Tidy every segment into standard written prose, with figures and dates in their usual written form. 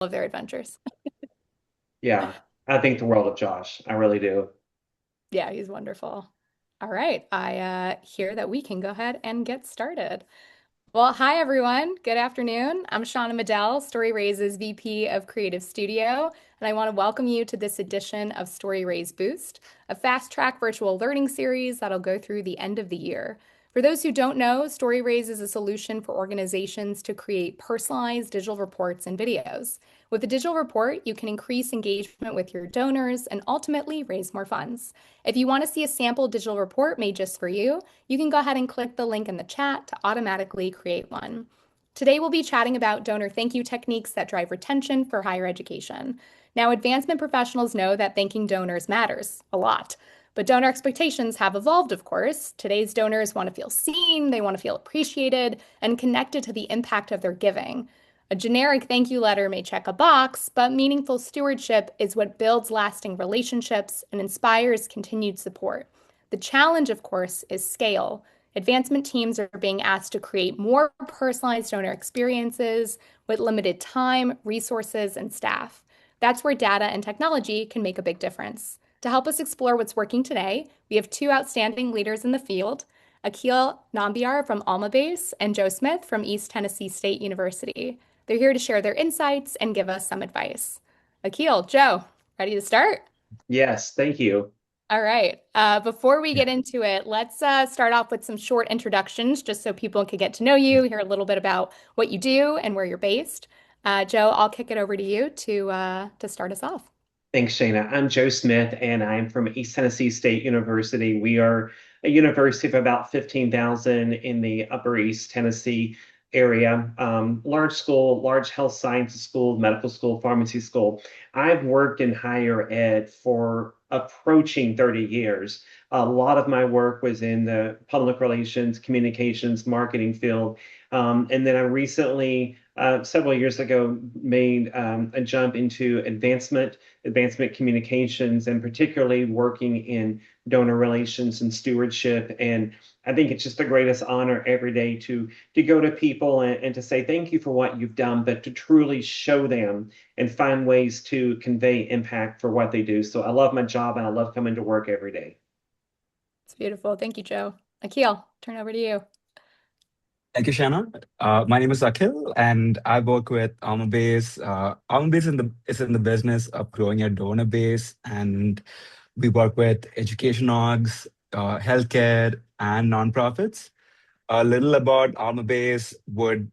of their adventures. Yeah, I think the world of Josh. I really do. Yeah, he's wonderful. All right, I hear that we can go ahead and get started. Well, hi everyone. Good afternoon. I'm Shauna Medell, Storyraise's VP of Creative Studio, and I want to welcome you to this edition of Storyraise Boost, a fast-track virtual learning series that'll go through the end of the year. For those who don't know, Storyraise is a solution for organizations to create personalized digital reports and videos. With a digital report, you can increase engagement with your donors and ultimately raise more funds. If you want to see a sample digital report made just for you can go ahead and click the link in the chat to automatically create one. Today, we'll be chatting about donor thank you techniques that drive retention for higher education. Now, advancement professionals know that thanking donors matters a lot, but donor expectations have evolved, of course. Today's donors want to feel seen, they want to feel appreciated, and connected to the impact of their giving. A generic thank you letter may check a box, but meaningful stewardship is what builds lasting relationships and inspires continued support. The challenge, of course, is scale. Advancement teams are being asked to create more personalized donor experiences with limited time, resources, and staff. That's where data and technology can make a big difference. To help us explore what's working today, we have two outstanding leaders in the field, Akil Nambiar from Almabase and Joe Smith from East Tennessee State University. They're here to share their insights and give us some advice. Akil, Joe, ready to start? Yes, thank you. All right. Before we Yeah. get into it, let's start off with some short introductions just so people can get to know you, hear a little bit about what you do and where you're based. Joe, I'll kick it over to you to start us off. Thanks, Shayna. I'm Joe Smith, and I'm from East Tennessee State University. We are a university of about 15,000 in the Upper East Tennessee area. Large school, large health sciences school, medical school, pharmacy school. I've worked in higher ed for approaching 30 years. A lot of my work was in the public relations, communications, marketing field. And then I recently, several years ago, made a jump into advancement communications, and particularly working in donor relations and stewardship. And I think it's just the greatest honor every day to go to people and to say thank you for what you've done, but to truly show them and find ways to convey impact for what they do. So I love my job and I love coming to work every day. It's beautiful. Thank you, Joe. Akil, turn over to you. Thank you, Shanna. My name is Akhil, and I work with Almabase. Almabase is in the business of growing a donor base, and we work with education orgs, healthcare, and nonprofits. A little about Almabase would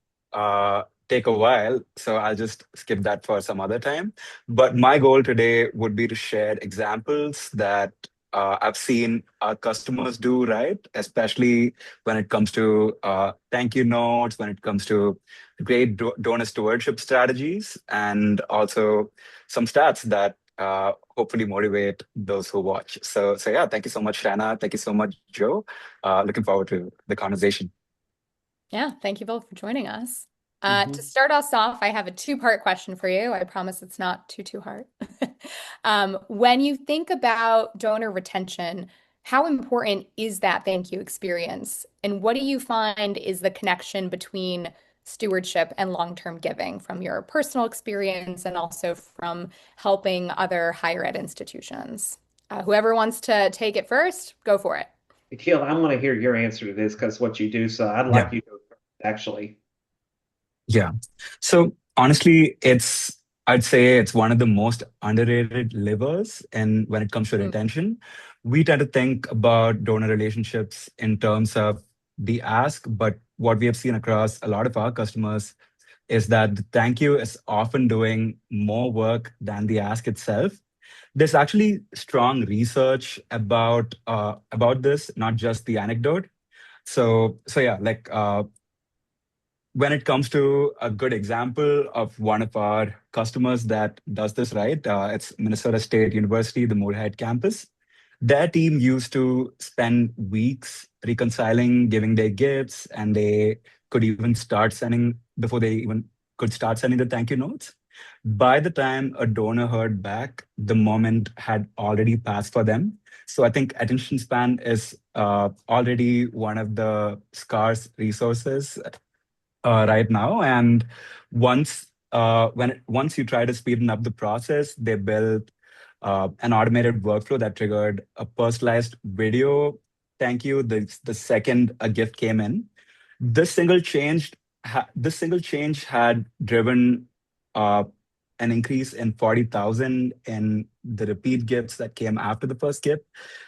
take a while, so I'll just skip that for some other time. But my goal today would be to share examples that I've seen our customers do right, especially when it comes to thank you notes, when it comes to great donor stewardship strategies, and also some stats that hopefully motivate those who watch. So yeah, thank you so much, Shanna. Thank you so much, Joe. Looking forward to the conversation. Yeah, thank you both for joining us. To Mhm. start us off, I have a two-part question for you. I promise it's not too hard. When you think about donor retention, how important is that thank you experience? And what do you find is the connection between stewardship and long-term giving from your personal experience and also from helping other higher ed institutions? Whoever wants to take it first, go for it. Akil, I want to hear your answer to this because what you do. So I'd Yeah. like you to go first, actually. Yeah. So honestly, I'd say it's one of the most underrated levers and when it comes to Mm. retention. We tend to think about donor relationships in terms of the ask, but what we have seen across a lot of our customers is that the thank you is often doing more work than the ask itself. There's actually strong research about this, not just the anecdote. So yeah, when it comes to a good example of one of our customers that does this right, it's Minnesota State University, the Moorhead campus. Their team used to spend weeks reconciling, giving their gifts, and they could even start sending before they even could start sending the thank you notes. By the time a donor heard back, the moment had already passed for them. So I think attention span is already one of the scarce resources right now. And once once you try to speeden up the process, they built an automated workflow that triggered a personalized video thank you the second a gift came in. This single change had driven uh, an increase in 40,000 in the repeat gifts that came after the first gift.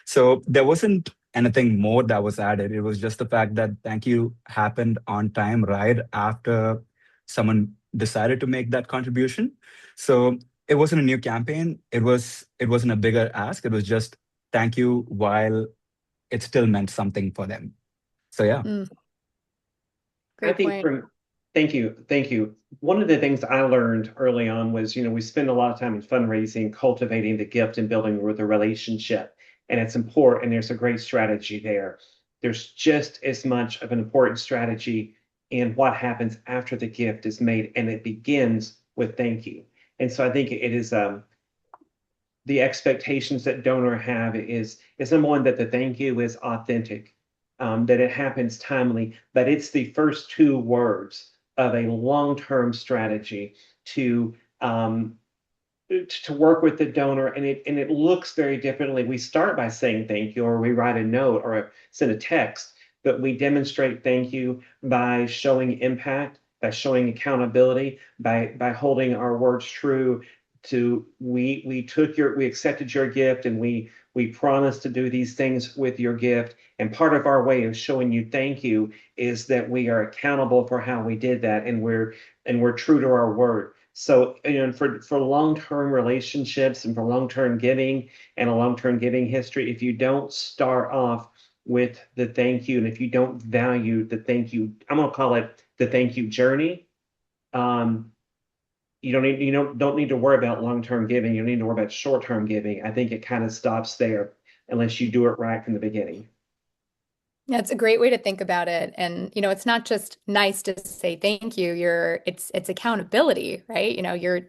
So there wasn't anything more that was added. It was just the fact that thank you happened on time right after someone decided to make that contribution. So it wasn't a new campaign. It wasn't a bigger ask. It was just thank you while it still meant something for them. So yeah. Mm, I great think point. from thank you. One of the things I learned early on was, we spend a lot of time in fundraising, cultivating the gift and building with a relationship. And it's important, and there's a great strategy there. There's just as much of an important strategy in what happens after the gift is made, and it begins with thank you. And so I think it is the expectations that donor have is number one, that the thank you is authentic, that it happens timely, but it's the first two words of a long-term strategy to work with the donor, and it looks very differently. We start by saying thank you, or we write a note or send a text, but we demonstrate thank you by showing impact, by showing accountability, by holding our words true to we accepted your gift, and we promised to do these things with your gift. And part of our way of showing you thank you is that we are accountable for how we did that, and we're true to our word. So, for long-term relationships and for long-term giving and a long-term giving history, if you don't start off with the thank you, and if you don't value the thank you, I'm going to call it the thank you journey. Um, you don't need to worry about long-term giving. You don't need to worry about short-term giving. I think it kind of stops there unless you do it right from the beginning. Yeah, it's a great way to think about it. And, it's not just nice to say thank you. It's accountability, right?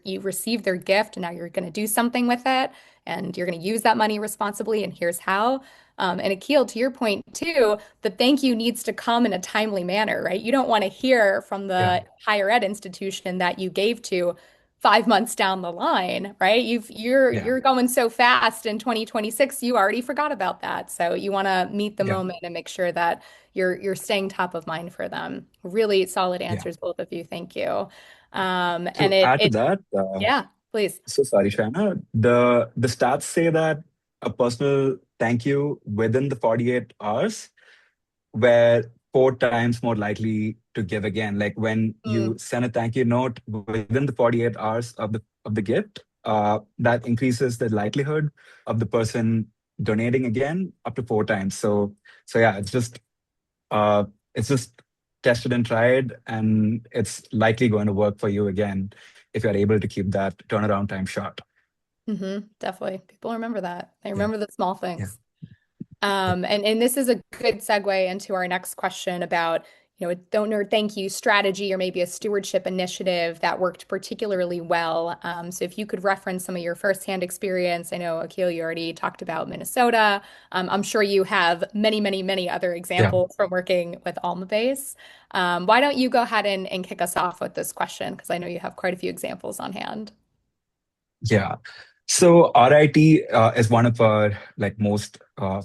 You received their gift and now you're going to do something with it and you're going to use that money responsibly. And here's how. And Akil, to your point too, the thank you needs to come in a timely manner, right? You don't want to hear from Yeah. the higher ed institution that you gave to 5 months down the line, right? Yeah. You're going so fast in 2026, you already forgot about that. So you want to meet the Yeah. moment and make sure that you're staying top of mind for them. Really solid Yeah. answers, both of you. Thank you. And To it add to it that, yeah, please. so sorry, Shana. The stats say that a personal thank you within the 48 hours were four times more likely to give again. Like when you Mm, send a thank you note within the 48 hours of the gift, that increases the likelihood of the person donating again up to four times. So yeah, uh, it's just tested and tried, and it's likely going to work for you again if you're able to keep that turnaround time short. definitely. People remember that. They Yeah. remember the small Yeah. things. Yeah. And this is a good segue into our next question about, a donor thank you strategy or maybe a stewardship initiative that worked particularly well. So if you could reference some of your firsthand experience, I know Akil, you already talked about Minnesota. I'm sure you have many, many, many other Yeah. examples from working with Almabase. Why don't you go ahead and kick us off with this question? Because I know you have quite a few examples on hand. Yeah. So RIT is one of our like most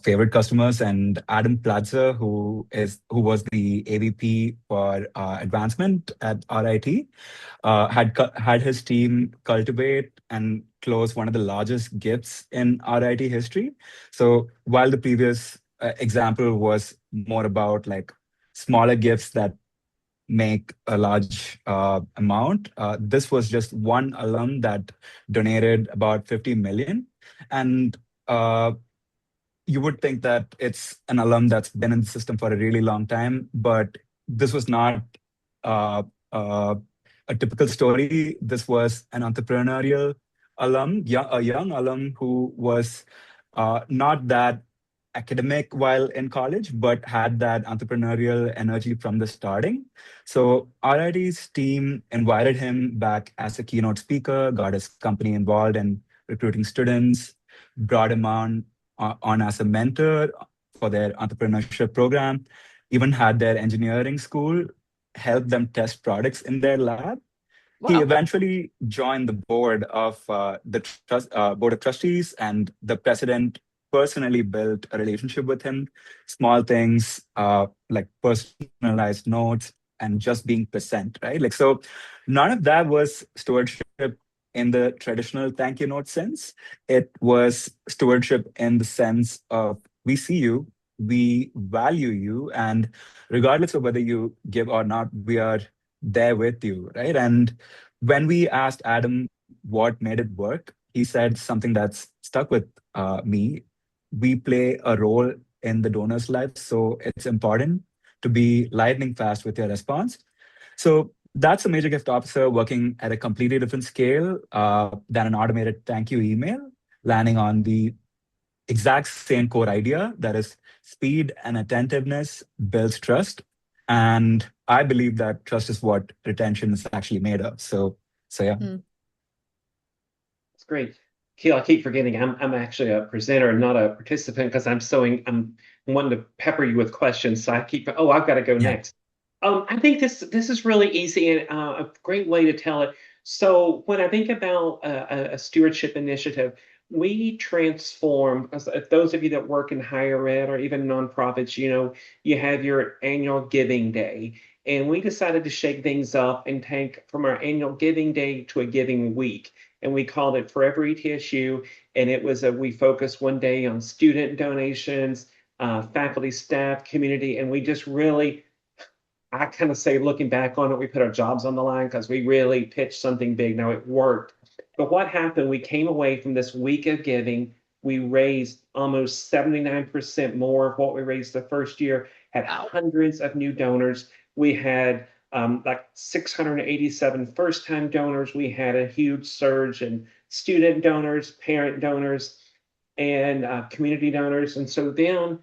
favorite customers, and Adam Platzer, who was the AVP for advancement at RIT, had his team cultivate and close one of the largest gifts in RIT history. So while the previous example was more about like smaller gifts that make a large amount. This was just one alum that donated about 50 million. And you would think that it's an alum that's been in the system for a really long time, but this was not uh, uh, a typical story. This was an entrepreneurial alum, a young alum who was not that academic while in college, but had that entrepreneurial energy from the starting. So RIT's team invited him back as a keynote speaker, got his company involved in recruiting students, brought him on as a mentor for their entrepreneurship program, even had their engineering school help them test products in their lab. He Wow. eventually joined the board of trustees, and the president personally built a relationship with him. Small things like personalized notes and just being present, right? Like so, none of that was stewardship in the traditional thank you note sense. It was stewardship in the sense of we see you, we value you, and regardless of whether you give or not, we are there with you, right? And when we asked Adam what made it work, he said something that's stuck with me. We play a role in the donor's life, so it's important to be lightning fast with your response. So that's a major gift officer working at a completely different scale than an automated thank you email, landing on the exact same core idea that is speed and attentiveness builds trust. And I believe that trust is what retention is actually made of. So yeah. Mm. It's great. Keel, I keep forgetting I'm actually a presenter and not a participant because I'm wanting to pepper you with questions. So I keep, oh, I've got to go Yeah. next. I think this is really easy and a great way to tell it. So when I think about a stewardship initiative, we transform, as those of you that work in higher ed or even nonprofits, you have your annual giving day. And we decided to shake things up and take from our annual giving day to a giving week, and we called it Forever ETSU. And it was we focused one day on student donations, faculty, staff, community, and we just really, I kind of say, looking back on it, we put our jobs on the line because we really pitched something big. Now it worked. But what happened? We came away from this week of giving. We raised almost 79% more of what we raised the first year, had Wow. hundreds of new donors. We had like 687 first time donors. We had a huge surge in student donors, parent donors, and community donors. And so then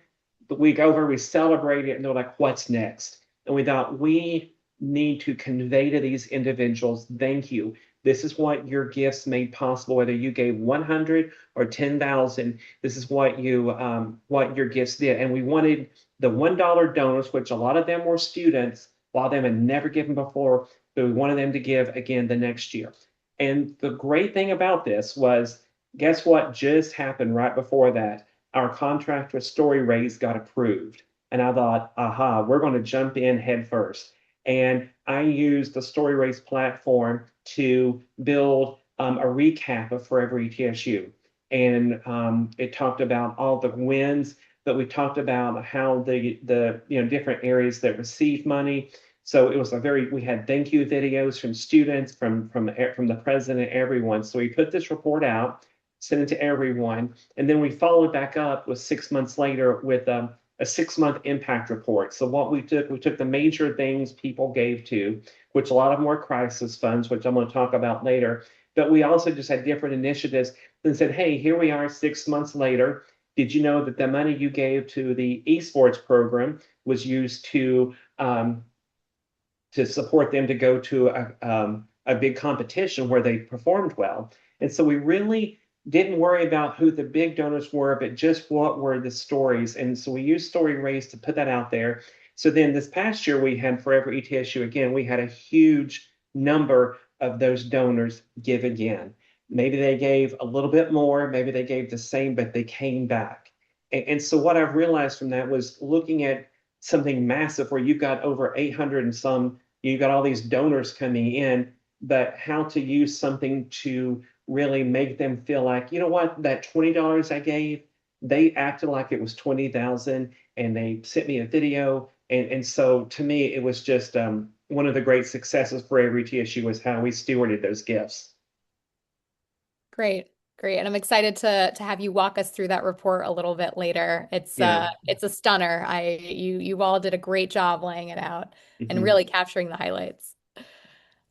the week over, we celebrated, and they're like, what's next? And we thought, we need to convey to these individuals, thank you. This is what your gifts made possible, whether you gave 100 or 10,000. This is what your gifts did. And we wanted the $1 donors, which a lot of them were students, a lot of them had never given before, but we wanted them to give again the next year. And the great thing about this was, guess what just happened right before that? Our contract with Storyraise got approved. And I thought, aha, we're going to jump in head first. And I used the Storyraise platform to build a recap of Forever ETSU. And it talked about all the wins, but we talked about how the different areas that received money. So it was we had thank you videos from students, from the president, everyone. So we put this report out, sent it to everyone, and then we followed back up with 6 months later with a 6 month impact report. So what we took the major things people gave to, which a lot of them were crisis funds, which I'm going to talk about later. But we also just had different initiatives and said, hey, here we are 6 months later. Did you know that the money you gave to the esports program was used to support them to go to a big competition where they performed well? And so we really didn't worry about who the big donors were, but just what were the stories. And so we used Storyraise to put that out there. So then this past year we had Forever ETSU again. We had a huge number of those donors give again. Maybe they gave a little bit more, maybe they gave the same, but they came back. And so what I've realized from that was looking at something massive where you've got over 800 and some, you've got all these donors coming in, but how to use something to really make them feel like, you know what, that $20 I gave, they acted like it was 20,000 and they sent me a video. And so to me, it was just one of the great successes for every TSU was how we stewarded those gifts. Great. Great. And I'm excited to have you walk us through that report a little bit later. Yeah. It's a stunner. You all did a great job laying it out and Mhm. really capturing the highlights.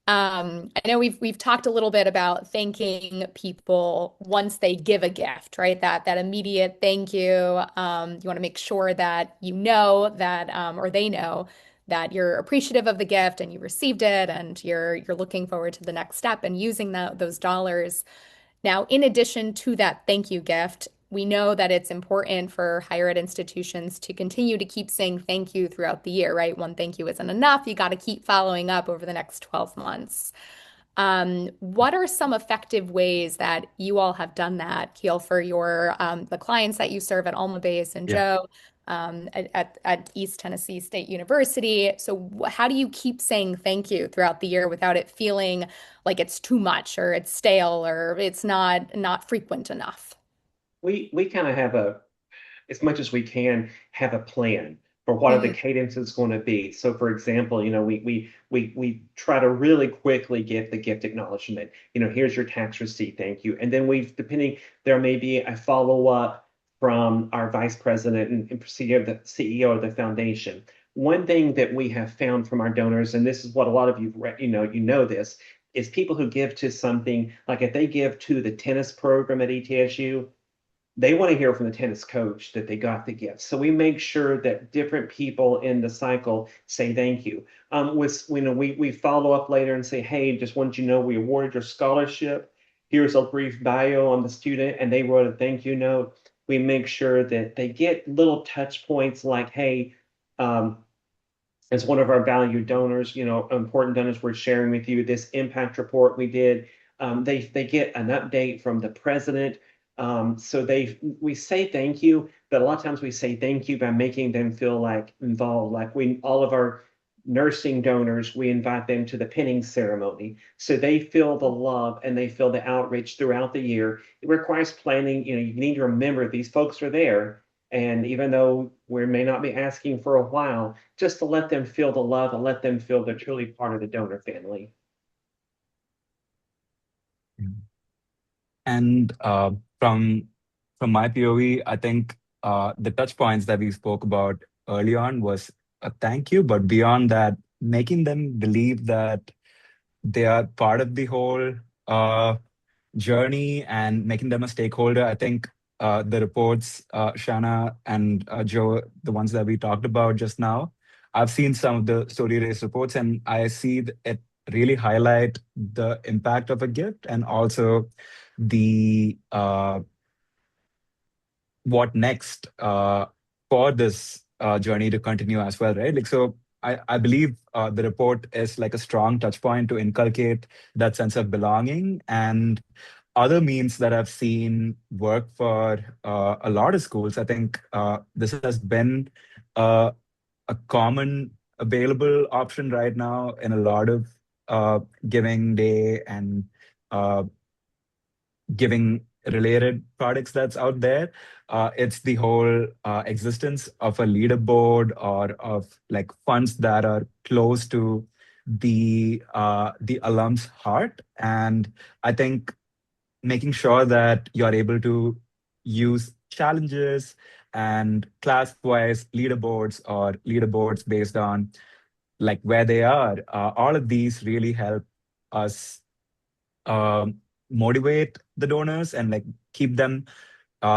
I know we've talked a little bit about thanking people once they give a gift, right? That immediate thank you. You want to make sure that you know that or they know that you're appreciative of the gift and you received it and you're looking forward to the next step and using those dollars. Now, in addition to that thank you gift, we know that it's important for higher ed institutions to continue to keep saying thank you throughout the year, right? One thank you isn't enough. You got to keep following up over the next 12 months. What are some effective ways that you all have done that, Keel, for your the clients that you serve at Almabase and Yeah. Joe at East Tennessee State University? So how do you keep saying thank you throughout the year without it feeling like it's too much or it's stale or it's not frequent enough? We kind of have as much as we can, have a plan for what are the Mhm. cadences going to be. So, for example, we try to really quickly get the gift acknowledgement. Here's your tax receipt, thank you. And then depending, there may be a follow up from our vice president and CEO of the foundation. One thing that we have found from our donors, and this is what a lot of you know this, is people who give to something like if they give to the tennis program at ETSU, they want to hear from the tennis coach that they got the gift. So we make sure that different people in the cycle say thank you. We follow up later and say, hey, just wanted you to know we awarded your scholarship. Here's a brief bio on the student, and they wrote a thank you note. We make sure that they get little touch points like, hey, um, as one of our valued donors, important donors, we're sharing with you this impact report we did. They get an update from the president. So we say thank you, but a lot of times we say thank you by making them feel like involved. Like all of our nursing donors, we invite them to the pinning ceremony. So they feel the love and they feel the outreach throughout the year. It requires planning. You need to remember these folks are there. And even though we may not be asking for a while, just to let them feel the love and let them feel they're truly part of the donor family. And from my POV, I think the touch points that we spoke about early on was a thank you, but beyond that, making them believe that they are part of the whole uh, journey and making them a stakeholder. I think the reports, Shana and Joe, the ones that we talked about just now, I've seen some of the Storyraise reports, and I see it really highlight the impact of a gift and also the what next for this journey to continue as well, right? Like, so I believe the report is like a strong touch point to inculcate that sense of belonging. And other means that I've seen work for a lot of schools, I think this has been uh, a common available option right now in a lot of giving day and uh, giving related products that's out there. It's the whole existence of a leaderboard or of like funds that are close to the alum's heart. And I think making sure that you're able to use challenges and class-wise leaderboards or leaderboards based on like where they are. All of these really help us um, motivate the donors and like keep them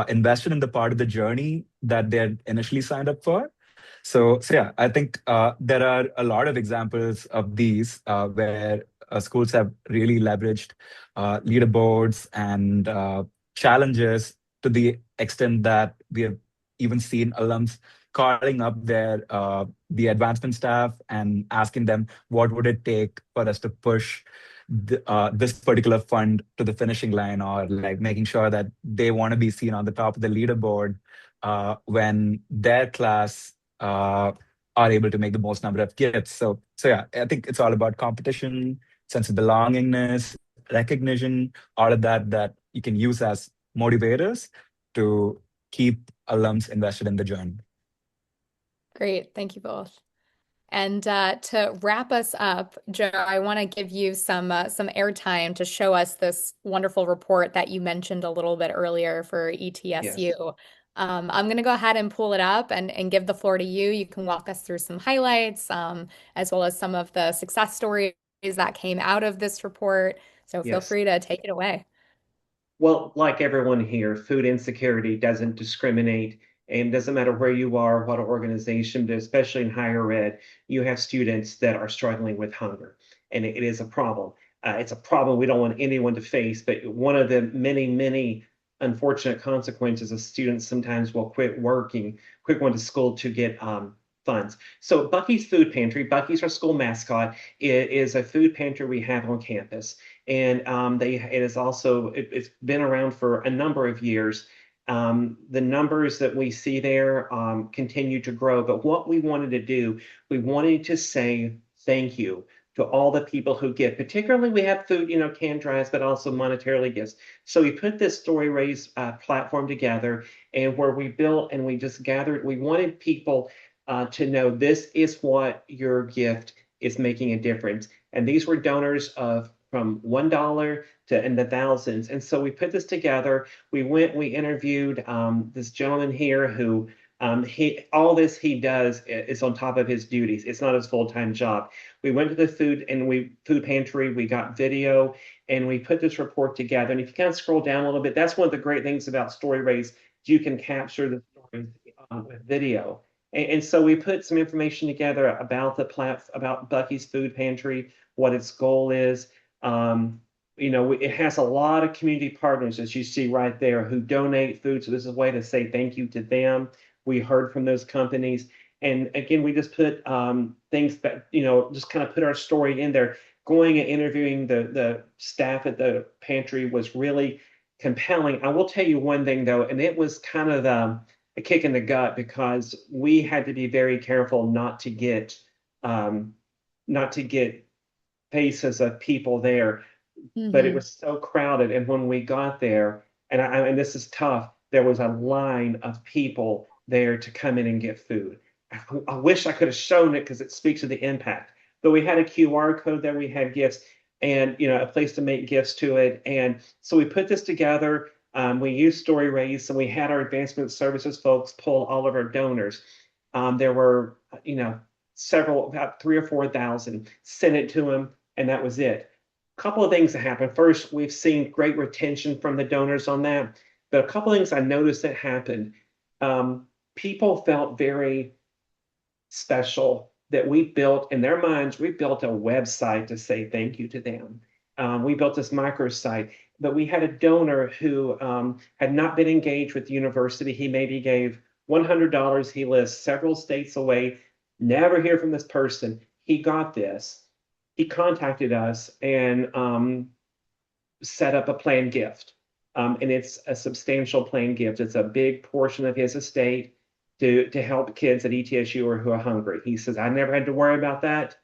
invested in the part of the journey that they're initially signed up for. So yeah, I think there are a lot of examples of these where schools have really leveraged leaderboards and challenges to the extent that we have even seen alums calling up the advancement staff and asking them what would it take for us to push this particular fund to the finishing line, or like making sure that they want to be seen on the top of the leaderboard when their class are able to make the most number of gifts. So yeah, I think it's all about competition, sense of belongingness, recognition, all of that you can use as motivators to keep alums invested in the journey. Great. Thank you both. And to wrap us up, Joe, I want to give you some airtime to show us this wonderful report that you mentioned a little bit earlier for Yes. ETSU. I'm going to go ahead and pull it up and give the floor to you. You can walk us through some highlights, as well as some of the success stories that came out of this report. So feel Yes. free to take it away. Well, like everyone here, food insecurity doesn't discriminate and doesn't matter where you are, what organization, but especially in higher ed, you have students that are struggling with hunger. And it is a problem. It's a problem we don't want anyone to face, but one of the many, many unfortunate consequences of students sometimes will quit going to school to get funds. So Bucky's Food Pantry, Bucky's our school mascot, is a food pantry we have on campus. and it is also it's been around for a number of years. The numbers that we see there continue to grow, but what we wanted to do, we wanted to say thank you to all the people who give. Particularly, we have food, canned drives, but also monetarily gifts. So we put this StoryRaise platform together, and where we built and we just gathered. We wanted people to know this is what your gift is making a difference. And these were donors of from $1 to in the thousands. And so we put this together. We interviewed this gentleman here who he all this he does is on top of his duties. It's not his full-time job. We went to the food pantry, we got video, and we put this report together. And if you kind of scroll down a little bit, that's one of the great things about StoryRaise. You can capture the stories with video. And so we put some information together about about Bucky's Food Pantry, what its goal is. It has a lot of community partners, as you see right there, who donate food. So this is a way to say thank you to them. We heard from those companies. And again, we just put things that, just kind of put our story in there. Going and interviewing the staff at the pantry was really compelling. I will tell you one thing, though, and it was kind of a kick in the gut because we had to be very careful not to get faces of people there, but it Hmm. was so crowded. And when we got there, and this is tough, there was a line of people there to come in and get food. I wish I could have shown it because it speaks to the impact. But we had a QR code there, we had gifts, and a place to make gifts to it. And so we put this together. We used StoryRaise, and we had our advancement services folks pull all of our donors. There were, several, about 3 or 4 thousand, sent it to them, and that was it. A couple of things that happened. First, we've seen great retention from the donors on that, but a couple of things I noticed that happened. People felt very special that we built in their minds. We built a website to say thank you to them. We built this microsite, but we had a donor who had not been engaged with the university. He maybe gave $100. He lives several states away. Never hear from this person. He got this. He contacted us and set up a planned gift. And it's a substantial planned gift. It's a big portion of his estate to help kids at ETSU or who are hungry. He says, I never had to worry about that.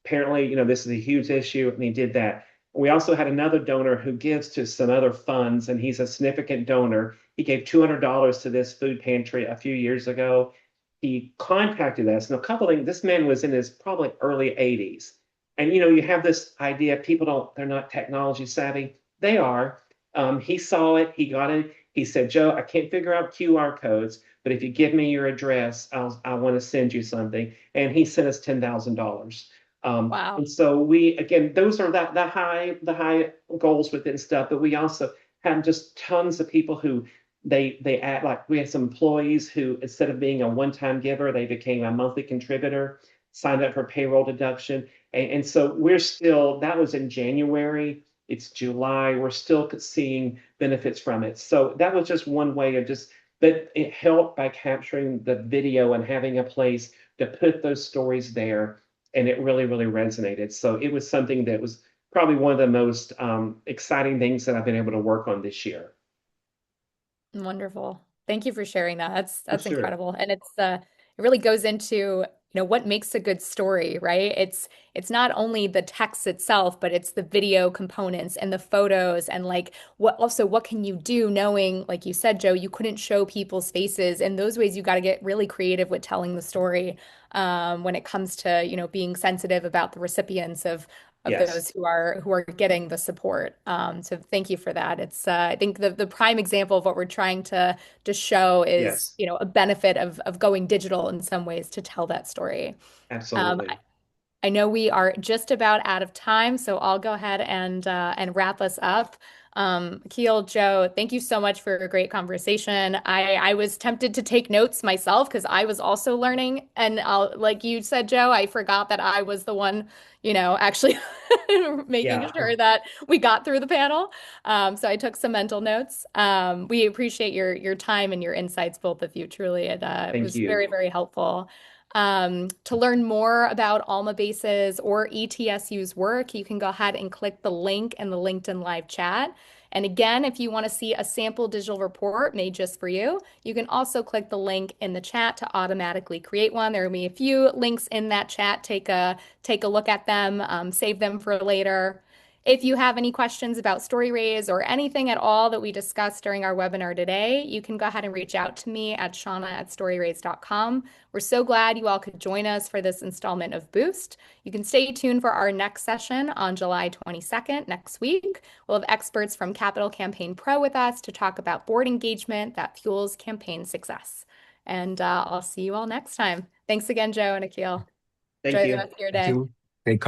Apparently, this is a huge issue, and he did that. We also had another donor who gives to some other funds, and he's a significant donor. He gave $200 to this food pantry a few years ago. He contacted us, and a couple of things. This man was in his probably early 80s. And you have this idea, they're not technology savvy. They are. He saw it, he got it. He said, Joe, I can't figure out QR codes, but if you give me your address, I want to send you something. And he sent us $10,000. Wow. And so again, those are the high goals within stuff, but we also have just tons of people who they act like we had some employees who, instead of being a one-time giver, they became a monthly contributor, signed up for payroll deduction. And so that was in January. It's July. We're still seeing benefits from it. So that was just one way but it helped by capturing the video and having a place to put those stories there. And it really, really resonated. So it was something that was probably one of the most exciting things that I've been able to work on this year. Wonderful. Thank you for sharing that. For That's sure. incredible. And it really goes into, what makes a good story, right? It's not only the text itself, but it's the video components and the photos and like what can you do knowing, like you said, Joe, you couldn't show people's faces. In those ways, you got to get really creative with telling the story when it comes to, being sensitive about the recipients of Yes, those who are getting the support. So thank you for that. It's I think the prime example of what we're trying to show is, yes, a benefit of going digital in some ways to tell that story. Um, absolutely. I know we are just about out of time, so I'll go ahead and wrap us up. Keel, Joe, thank you so much for a great conversation. I was tempted to take notes myself because I was also learning, and like you said, Joe, I forgot that I was the one, actually making Yeah, sure that we got through the panel. So I took some mental notes. We appreciate your time and your insights, both of you. Truly, it thank was very, you. very helpful. To learn more about Almabase's or ETSU's work, you can go ahead and click the link in the LinkedIn live chat. And again, if you want to see a sample digital report made just for you, you can also click the link in the chat to automatically create one. There will be a few links in that chat. Take a look at them, save them for later. If you have any questions about Storyraise or anything at all that we discussed during our webinar today, you can go ahead and reach out to me at shauna@storyraise.com. We're so glad you all could join us for this installment of Boost. You can stay tuned for our next session on July 22nd, next week. We'll have experts from Capital Campaign Pro with us to talk about board engagement that fuels campaign success. And I'll see you all next time. Thanks again, Joe and Akil. Thank Enjoy the you. rest of your Thank day. you. Great